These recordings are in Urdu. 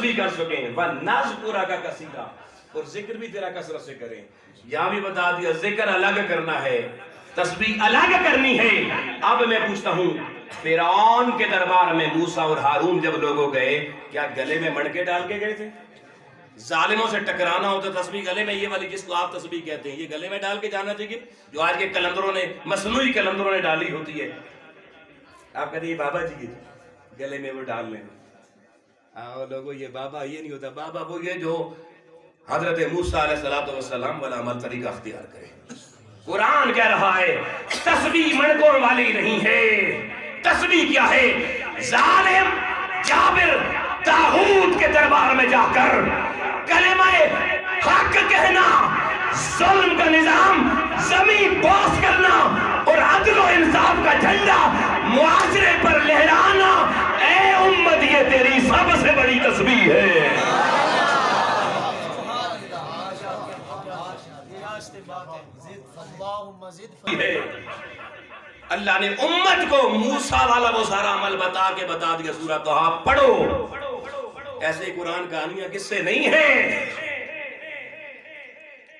تسبیح کر سکیں وَنَذْكُرَكَ كَثِيرًا اور ذکر بھی تیرا کثرت سے کریں. یہاں بھی بتا دیا ذکر الگ کرنا ہے, تسبیح الگ کرنی ہے. اب میں پوچھتا ہوں فرعون کے دربار میں موسیٰ اور ہارون جب لوگوں گئے کیا گلے میں مڑکے ڈال کے گئے تھے؟ ظالموں سے ٹکرانا ہو تو تسبیح گلے میں, یہ والی جس کو آپ تسبیح کہتے ہیں یہ گلے میں ڈال کے جانا چاہیے جو آج کے کلندروں نے مصنوعی کلندروں نے ڈالی ہوتی ہے. آپ کہتے ہیں بابا جی گلے میں وہ ڈال لیں. لوگوں یہ بابا یہ نہیں ہوتا, بابا وہ یہ جو حضرت موسیٰ علیہ السلام والا عمل طریقہ اختیار کرے. قرآن کہہ رہا ہے تسبیح مڑکوں والی نہیں ہے. تسبیح کیا ہے؟ ظالم جابر طاغوت کے دربار میں جا کر کلمہ حق کہنا, ظلم کا نظام زمین بوس کرنا اور عدل و انصاف کا جھنڈا معاشرے پر لہرانا, اے امت یہ تیری سب سے بڑی تسبیح ہے. اللہ نے امت کو موسیٰ والا وہ سارا عمل بتا دیا. سورہ طٰہٰ پڑھو. ایسے قرآن کہانیاں کس سے نہیں ہیں.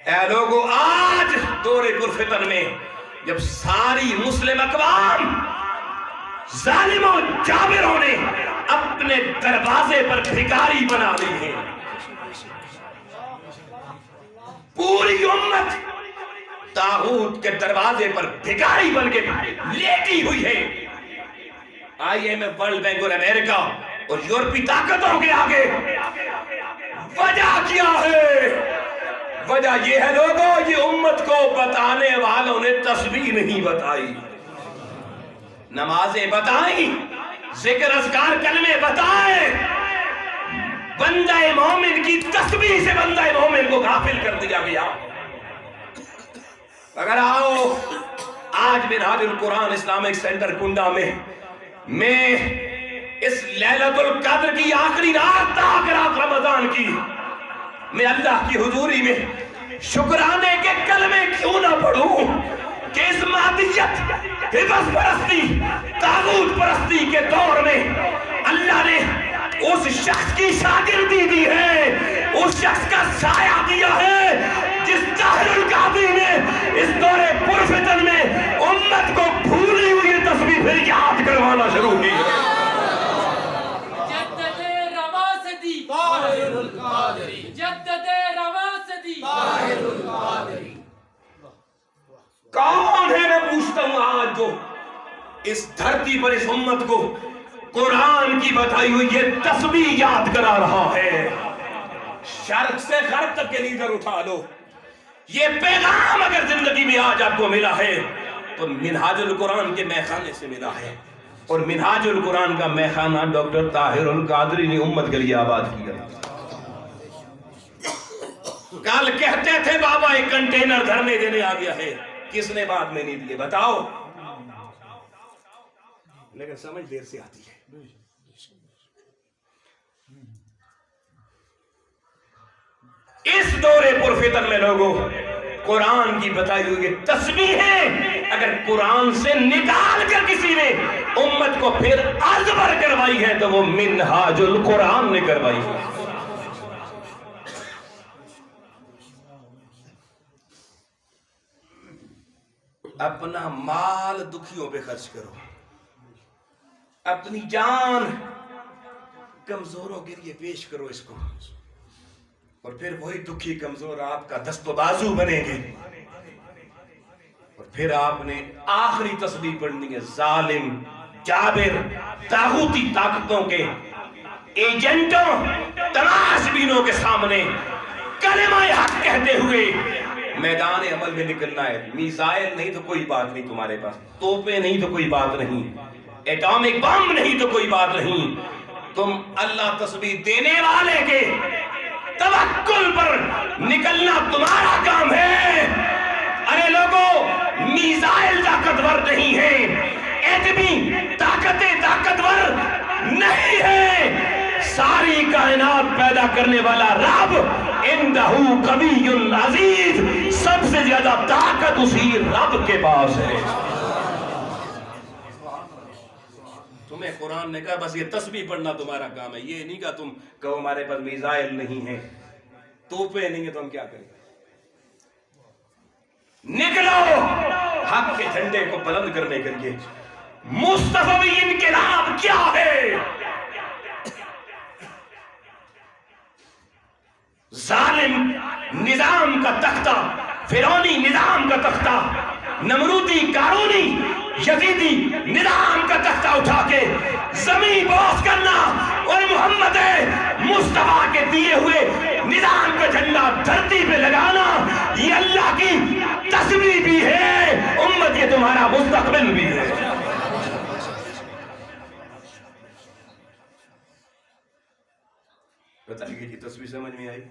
اے لوگوں آج دور پرفتن میں جب ساری مسلم اقوام ظالموں جابروں نے اپنے دروازے پر بھکاری بنا لی ہے, پوری امت طاغوت کے دروازے پر بھکاری بن کے لیٹی ہوئی ہے. IMF, ورلڈ بینک اور امریکہ اور یورپی طاقتوں کے آگے وجہ کیا ہے؟ وجہ یہ ہے لوگوں, یہ امت کو بتانے والوں نے تسبیح نہیں بتائی, نمازیں بتائیں, ذکر اذکار کلمے بتائیں. بندہ مومن کی تسبیح سے بندہ مومن کو غافل کر دیا گیا. اگر آؤ آج منہاج القرآن اسلامک سینٹر کنڈا میں اس لیلۃ القدر کی آخری رات رات رمضان کی میں اللہ کی حضوری میں شکرانے کے کلمے کیوں نہ پڑھوں کہ اس مادیت, حفظ پرستی, طاغوت پرستی کے دور میں اللہ نے اس شخص کی شاگردی دی ہے, اس شخص کا سایہ دیا ہے جس طاہر القادری نے اس دور پرفتن میں امت کو بھولی ہوئی تسبیح پھر یاد کروانا شروع کی ہے. جدد رواسدی طاہر القادری, جدد رواسدی طاہر القادری. کون ہے میں پوچھتا ہوں آج جو اس دھرتی پر اس امت کو قرآن کی بتائی ہوئی یہ تسبیح یاد کرا رہا ہے؟ شرق سے غرب تک کے لیڈر اٹھا لو. یہ پیغام اگر زندگی میں آج آپ کو ملا ہے تو منہاج القرآن کے میخانے سے ملا ہے, اور منہاج القرآن کا میخانہ ڈاکٹر طاہر القادری نے امت کے لیے آباد کیا. کل کہتے تھے بابا ایک کنٹینر دھرنے دینے آ گیا ہے, کس نے بعد میں نہیں دیے بتاؤ؟ لیکن سمجھ دیر سے آتی ہے. اس دور پرفتن میں لوگوں قرآن کی بتائی ہوئی تسبیحیں اگر قرآن سے نکال کر کسی نے امت کو پھر ازبر کروائی ہے تو وہ منہاج القرآن نے کروائی ہے. اپنا مال دکھیوں پہ خرچ کرو, اپنی جان کمزوروں کے لیے پیش کرو اس کو, اور پھر وہی دکھی کمزور آپ کا دست و بازو بنیں گے. اور پھر آپ نے آخری تسبیح پڑھنی ہے ظالم جابر طاغوتی طاقتوں کے ایجنٹوں تماش بینوں کے سامنے کلمہ حق کہتے ہوئے میدان عمل میں نکلنا ہے. میزائل نہیں تو کوئی بات نہیں تمہارے پاس, توپیں نہیں تو کوئی بات نہیں, ایٹامک بم نہیں تو کوئی بات نہیں, تم اللہ تسبیح دینے والے کے توکل پر نکلنا تمہارا کام ہے. ارے لوگوں میزائل طاقتور نہیں ہے, ایٹمی طاقتیں طاقتور نہیں ہے. ساری کائنات پیدا کرنے والا رب اندہو قوی عزیز, سب سے زیادہ طاقت اسی رب کے پاس ہے. تمہیں قرآن نے کہا بس یہ تسبیح پڑھنا تمہارا کام ہے، یہ نہیں کہا تم کہو ہمارے پاس میزائل نہیں ہیں، توپیں نہیں ہیں تو ہم کیا کریں؟ نکلو حق کے جھنڈے کو بلند کرنے کے لیے۔ مصطفی انقلاب کیا ہے؟ ظالم نظام کا تختہ، فرعونی نظام کا تختہ، نمرودی قارونی یزیدی نظام کا تختہ اٹھا کے زمین بوس کرنا اور محمد مصطفیٰ کے دیے ہوئے نظام کا جھنڈا دھرتی پہ لگانا، یہ اللہ کی تسبیح بھی ہے، امت یہ تمہارا مستقبل بھی ہے۔ بتائیے جی تصویر سمجھ میں آئی؟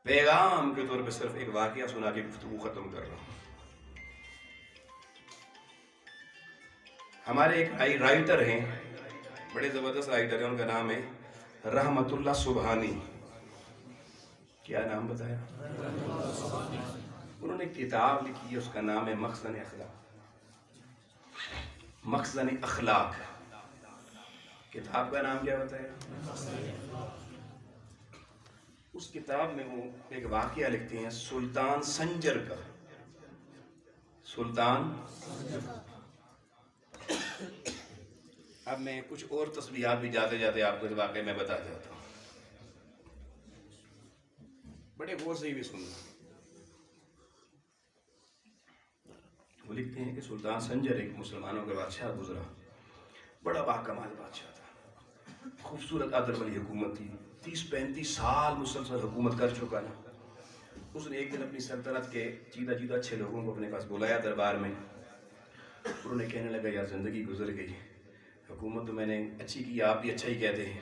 پیغام کے طور پہ صرف ایک واقعہ سنا کے گفتگو ختم کر رہا ہوں۔ ہمارے ایک رائٹر ہیں، بڑے زبردست رائٹر ہیں، ان کا نام ہے رحمت اللہ سبحانی۔ کیا نام بتایا؟ انہوں نے کتاب لکھی ہے، اس کا نام ہے مخزن اخلاق۔ مخزن اخلاق کتاب کا نام کیا بتایا؟ اس کتاب میں وہ ایک واقعہ لکھتے ہیں سلطان سنجر کا۔ سلطان، اب میں کچھ اور تسبیحات بھی جاتے جاتے آپ کو اس واقعے میں بتا جاتا ہوں، بڑے غور سے بھی سننا۔ وہ لکھتے ہیں کہ سلطان سنجر ایک مسلمانوں کا بادشاہ گزرا، بڑا باکمال بادشاہ تھا، خوبصورت عدل والی حکومت تھی، 30-35 سال مسلسل حکومت کر چکا نا۔ اس نے ایک دن اپنی سلطنت کے چیدہ اچھے لوگوں کو اپنے پاس بلایا دربار میں، انہوں نے کہنے لگا یار زندگی گزر گئی، حکومت تو میں نے اچھی کی، آپ بھی اچھا ہی کہتے ہیں،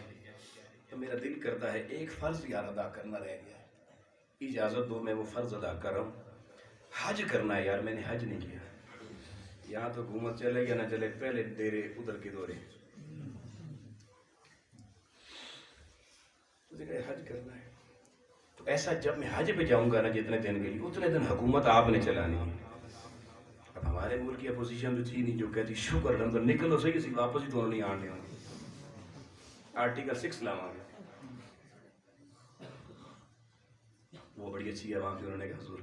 تو میرا دل کرتا ہے ایک فرض یار ادا کرنا رہ گیا ہے، اجازت دو میں وہ فرض ادا کر رہا ہوں، حج کرنا ہے یار، میں نے حج نہیں کیا، یہاں تو حکومت چلے یا نہ چلے، پہلے ڈیرے ادھر کے دورے، حج کرنا ہے، تو ایسا جب میں حج پہ جاؤں گا نا جتنے دن کے لیے، اتنے دن حکومت آپ نے چلانی ہے۔ اب ہمارے ملک کی اپوزیشن تو تھی نہیں جو کہتی شکر الحمد نکلو صحیح سی واپس ہی دونوں نہیں آنے ہوں گے، آرٹیکل 6 لاؤں گے۔ وہ بڑی اچھی عوام تھی، انہوں نے کہا حضور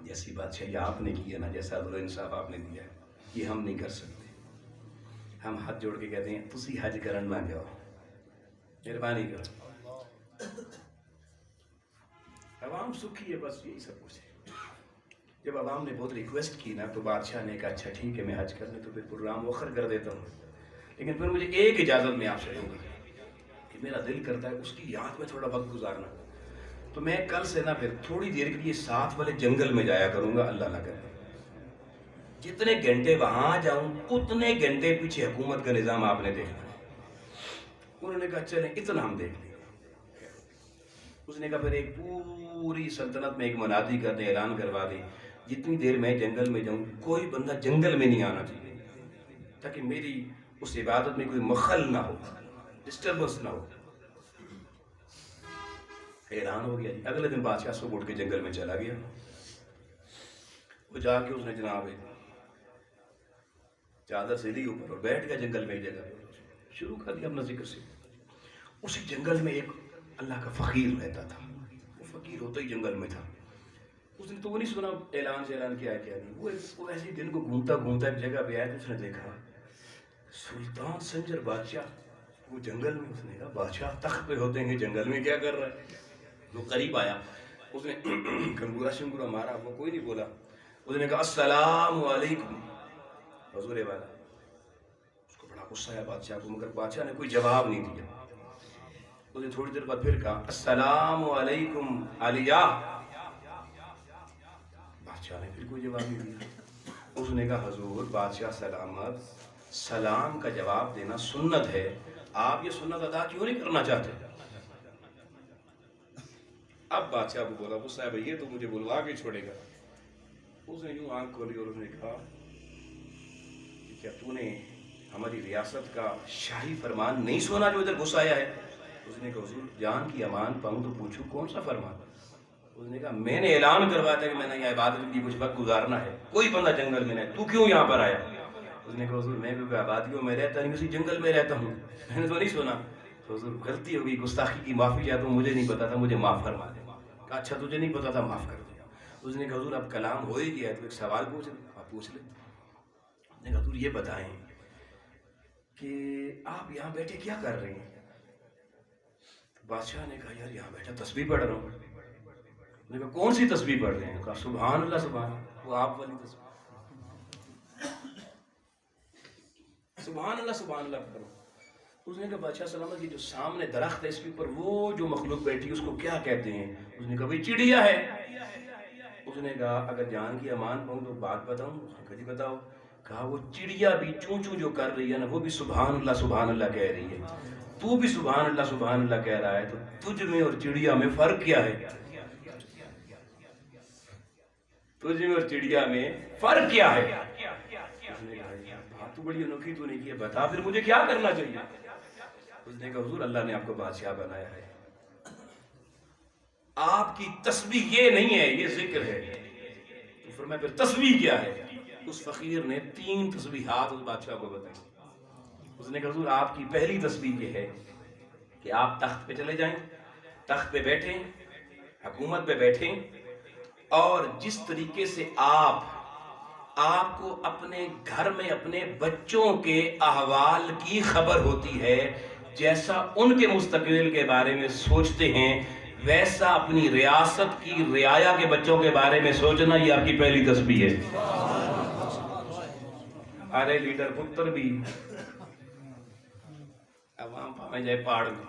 جیسی بادشاہی آپ نے کی ہے نا، جیسا عدل و انصاف آپ نے دیا ہے، یہ ہم نہیں کر سکتے، ہم ہاتھ جوڑ کے کہتے ہیں تسی حج کرن نہ جاؤ، مہربانی کرو، عوام سکھی ہے، بس یہی سب کچھ ہے۔ جب عوام نے بہت ریکویسٹ کی نا تو بادشاہ نے کہا اچھا ٹھیک ہے میں حج کرنے تو پھر پروگرام مؤخر کر دیتا ہوں، لیکن پھر مجھے ایک اجازت میں آپ سے دوں گا کہ میرا دل کرتا ہے اس کی یاد میں تھوڑا وقت گزارنا، تو میں کل سے نا پھر تھوڑی دیر کے لیے ساتھ والے جنگل میں جایا کروں گا، اللہ نہ کرے جتنے گھنٹے وہاں جاؤں اتنے گھنٹے پیچھے حکومت کا نظام آپ نے دیکھنا ہے۔ انہوں نے کہا چلیں اتنا ہم دیکھ لیں۔ اس نے کہا پھر ایک پوری سلطنت میں ایک منادی کر دیں، اعلان کروا دیں جتنی دیر میں جنگل میں جاؤں کوئی بندہ جنگل میں نہیں آنا چاہیے، تاکہ میری اس عبادت میں کوئی مخل نہ ہو، ڈسٹربنس نہ ہو۔ اعلان ہو گیا جی، اگلے دن بادشاہ صبح اٹھ کے جنگل میں چلا گیا، وہ جا کے اس نے جناب چادر سے لی اوپر اور بیٹھ گیا جنگل میں ایک جگہ پہ، شروع کر دیا اپنا ذکر سے۔ اسی جنگل میں ایک اللہ کا فقیر رہتا تھا، وہ فقیر ہوتا ہی جنگل میں تھا، اس نے تو وہ نہیں سنا اعلان سے اعلان کیا ہے کیا نہیں، وہ ایسے دن کو گھومتا گھومتا ایک جگہ پہ آیا تو اس نے دیکھا سلطان سنجر بادشاہ وہ جنگل میں، اس نے کہا بادشاہ تخت پہ ہوتے ہیں جنگل میں کیا کر رہا ہے؟ وہ قریب آیا، اس نے کنگورا شنگورا مارا، وہ کوئی نہیں بولا، اس نے کہا السلام علیکم حضور والا، اس کو بڑا غصہ آیا بادشاہ کو، مگر بادشاہ نے کوئی جواب نہیں دیا۔ اس نے تھوڑی دیر بعد پھر کہا السلام علیکم علیہ، بادشاہ نے پھر کوئی جواب نہیں دیا۔ اس نے کہا حضور بادشاہ سلامت، سلام کا جواب دینا سنت ہے، آپ یہ سنت ادا کیوں نہیں کرنا چاہتے؟ اب بادشاہ کو بولا غصہ ہے بھئی یہ تو مجھے بلوا کے چھوڑے گا۔ اس نے یوں آنکھ کھولی اور اس نے کہا کہ کیا تو نے ہماری ریاست کا شاہی فرمان نہیں سنا جو ادھر گھس آیا ہے؟ اس نے کہا حضور جان کی امان پاؤں تو پوچھو کون سا فرمان؟ اس نے کہا میں نے اعلان کروایا تھا کہ میں نے یہ عبادت کی کچھ وقت گزارنا ہے, کوئی بندہ جنگل میں نہیں, تو کیوں یہاں پر آیا؟ اس نے کہا حضور میں بھی آبادیوں میں رہتا نہیں, اسی جنگل میں رہتا ہوں, میں نے تو نہیں سنا. تو حضور غلطی ہو گئی, گستاخی کی معافی چاہتا ہوں, مجھے نہیں پتا تھا, مجھے معاف فرما دیں. کہا اچھا تجھے نہیں پتا تھا, معاف کر دیا. اس نے کہا حضور اب کلام ہو ہی گیا ہے تو ایک سوال پوچھ لیں. آپ پوچھ لیں. اس نے کہا حضور یہ بتائیں کہ آپ یہاں بیٹھے کیا کر رہے ہیں؟ بادشاہ نے کہا یار یہاں بیٹھا تسبیح پڑھ رہا ہوں. نے کہا کون سی تسبیح پڑھ رہے ہیں؟ کہا سبحان اللہ سبحان اللہ. وہ آپ والی تسبیح. سبحان اللہ سبحان اللہ پڑھو. اس نے کہا بادشاہ سلامت یہ جو سامنے درخت ہے اس کے اوپر وہ جو مخلوق بیٹھی ہے اس کو کیا کہتے ہیں؟ اس نے کہا بھئی چڑیا ہے. اس نے کہا اگر جان کی امان پاؤں تو بات بتاؤں. اس نے کہا جی بتاؤ. کہا وہ چڑیا بھی چون چون جو کر رہی ہے نا وہ بھی سبحان اللہ کہہ رہی ہے, تو بھی سبحان اللہ کہہ رہا ہے, تو تجھ میں اور چڑیا میں فرق کیا ہے؟ تجھ میں اور چڑیا میں فرق کیا ہے؟ اس نے کہا بات تو بڑی انوکھی تو نہیں کی ہے, بتا پھر مجھے کیا کرنا چاہیے؟ اس نے کہا حضور اللہ نے آپ کو بادشاہ بنایا ہے, آپ کی تسبیح یہ نہیں ہے, یہ ذکر ہے. تو فرمایا پھر تسبیح کیا ہے؟ اس فقیر نے 3 تسبیحات اس بادشاہ کو بتائی. اس نے کہا حضور آپ کی پہلی تسبیح یہ ہے کہ آپ تخت پہ چلے جائیں, تخت پہ بیٹھیں, حکومت پہ بیٹھیں, اور جس طریقے سے آپ کو اپنے گھر میں اپنے بچوں کے احوال کی خبر ہوتی ہے, جیسا ان کے مستقبل کے بارے میں سوچتے ہیں, ویسا اپنی ریاست کی رعایا کے بچوں کے بارے میں سوچنا, یہ آپ کی پہلی تسبیح ہے. ارے لیڈر پتر بھی عوام پاویں جائے پہاڑ میں.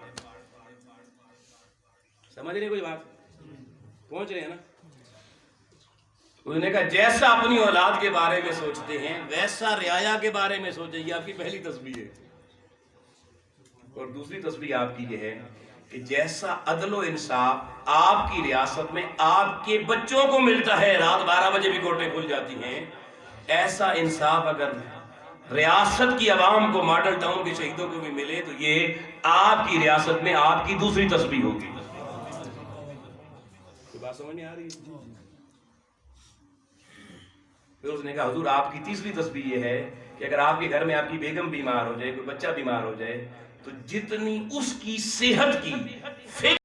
سمجھ رہے کوئی بات؟ پہنچ رہے ہیں نا؟ اس نے کہا جیسا اپنی اولاد کے بارے میں سوچتے ہیں ویسا رعایا کے بارے میں سوچیں, یہ آپ کی پہلی تسبیح ہے. اور دوسری تسبیح آپ کی یہ ہے کہ جیسا عدل و انصاف آپ کی ریاست میں آپ کے بچوں کو ملتا ہے, رات 12 بجے بھی کورٹیں کھل جاتی ہیں, ایسا انصاف اگر ریاست کی عوام کو ماڈل ٹاؤن کے شہیدوں کو بھی ملے تو یہ آپ کی ریاست میں آپ کی دوسری تسبیح ہوگی. کوئی بات سمجھ نہیں آ رہی؟ پھر اس نے کہا حضور آپ کی تیسری تسبیح یہ ہے کہ اگر آپ کے گھر میں آپ کی بیگم بیمار ہو جائے, کوئی بچہ بیمار ہو جائے, تو جتنی اس کی صحت کی فکر